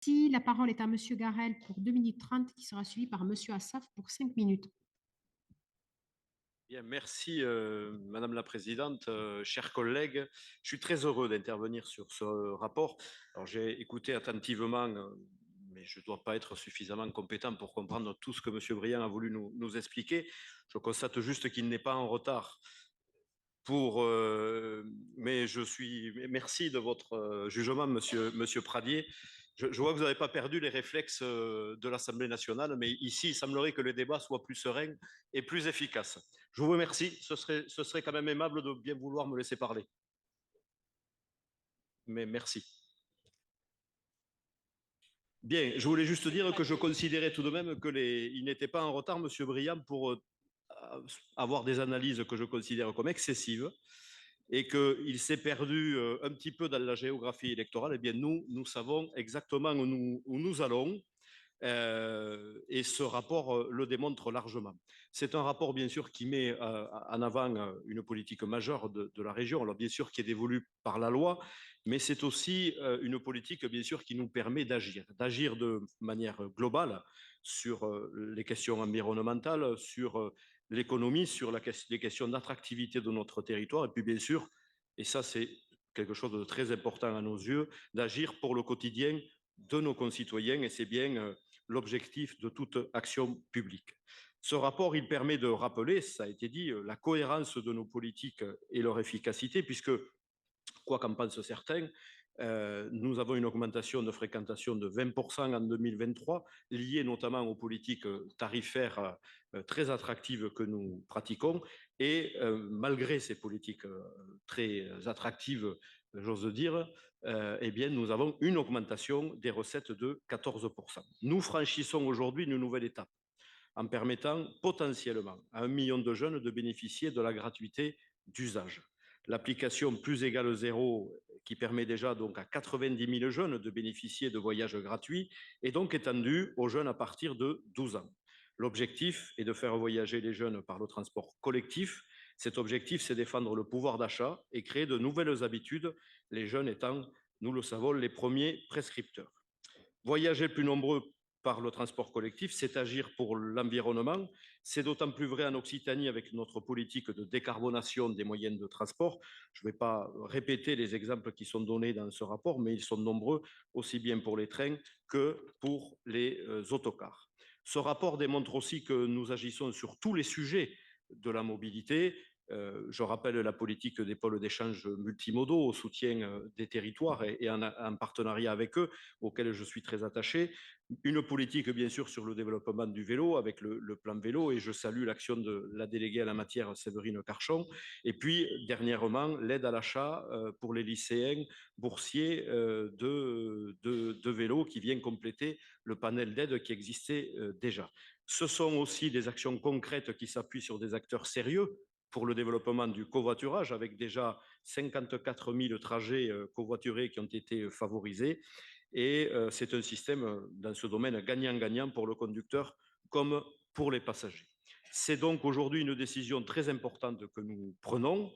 Si la parole est à Monsieur Garel pour 2 minutes 30, qui sera suivi par Monsieur Assaf pour 5 minutes. Bien, merci Madame la Présidente, chers collègues. Je suis très heureux d'intervenir sur ce rapport. Alors j'ai écouté attentivement, mais je ne dois pas être suffisamment compétent pour comprendre tout ce que Monsieur Briand a voulu nous expliquer. Je constate juste qu'il n'est pas en retard pour, mais je suis. Merci de votre jugement, Monsieur Pradier. Je vois que vous n'avez pas perdu les réflexes de l'Assemblée nationale, mais ici, il semblerait que le débat soit plus serein et plus efficace. Je vous remercie. Ce serait quand même aimable de bien vouloir me laisser parler. Mais merci. Bien, je voulais juste dire que je considérais tout de même qu'il n'était pas en retard, Monsieur Briand, pour avoir des analyses que je considère comme excessives et qu'il s'est perdu un petit peu dans la géographie électorale. Eh bien, nous savons exactement où nous allons. Et ce rapport le démontre largement. C'est un rapport, bien sûr, qui met en avant une politique majeure de la région, alors bien sûr qui est dévolue par la loi, mais c'est aussi une politique, bien sûr, qui nous permet d'agir de manière globale sur les questions environnementales, sur l'économie, sur les questions d'attractivité de notre territoire, et puis bien sûr, et ça c'est quelque chose de très important à nos yeux, d'agir pour le quotidien de nos concitoyens, et c'est bien l'objectif de toute action publique. Ce rapport, il permet de rappeler, ça a été dit, la cohérence de nos politiques et leur efficacité, puisque, quoi qu'en pensent certains, nous avons une augmentation de fréquentation de 20% en 2023, liée notamment aux politiques tarifaires très attractives que nous pratiquons. Et malgré ces politiques très attractives, j'ose dire, eh bien, nous avons une augmentation des recettes de 14%. Nous franchissons aujourd'hui une nouvelle étape en permettant potentiellement à 1 million de jeunes de bénéficier de la gratuité d'usage. L'application Plus égale zéro, qui permet déjà donc à 90 000 jeunes de bénéficier de voyages gratuits, est donc étendue aux jeunes à partir de 12 ans. L'objectif est de faire voyager les jeunes par le transport collectif. Cet objectif, c'est défendre le pouvoir d'achat et créer de nouvelles habitudes, les jeunes étant, nous le savons, les premiers prescripteurs. Voyager plus nombreux par le transport collectif, c'est agir pour l'environnement. C'est d'autant plus vrai en Occitanie avec notre politique de décarbonation des moyens de transport. Je ne vais pas répéter les exemples qui sont donnés dans ce rapport, mais ils sont nombreux, aussi bien pour les trains que pour les autocars. Ce rapport démontre aussi que nous agissons sur tous les sujets de la mobilité. Je rappelle la politique des pôles d'échange multimodaux au soutien des territoires et en partenariat avec eux, auquel je suis très attaché. Une politique, bien sûr, sur le développement du vélo avec le plan vélo, et je salue l'action de la déléguée à la matière, Séverine Carchon. Et puis, dernièrement, l'aide à l'achat pour les lycéens boursiers de vélos qui vient compléter le panel d'aide qui existait déjà. Ce sont aussi des actions concrètes qui s'appuient sur des acteurs sérieux pour le développement du covoiturage, avec déjà 54 000 trajets covoiturés qui ont été favorisés. Et c'est un système dans ce domaine gagnant-gagnant pour le conducteur comme pour les passagers. C'est donc aujourd'hui une décision très importante que nous prenons.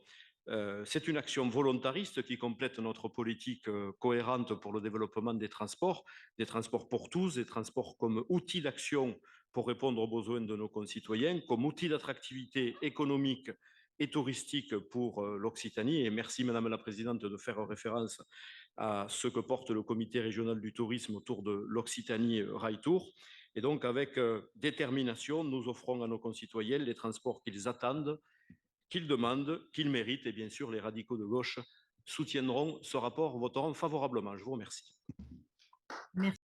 C'est une action volontariste qui complète notre politique cohérente pour le développement des transports pour tous, des transports comme outil d'action pour répondre aux besoins de nos concitoyens, comme outil d'attractivité économique et touristique pour l'Occitanie. Et merci, Madame la Présidente, de faire référence à ce que porte le comité régional du tourisme autour de l'Occitanie Rail Tour. Et donc, avec détermination, nous offrons à nos concitoyens les transports qu'ils attendent, qu'ils demandent, qu'ils méritent. Et bien sûr, les radicaux de gauche soutiendront ce rapport, voteront favorablement. Je vous remercie. Merci.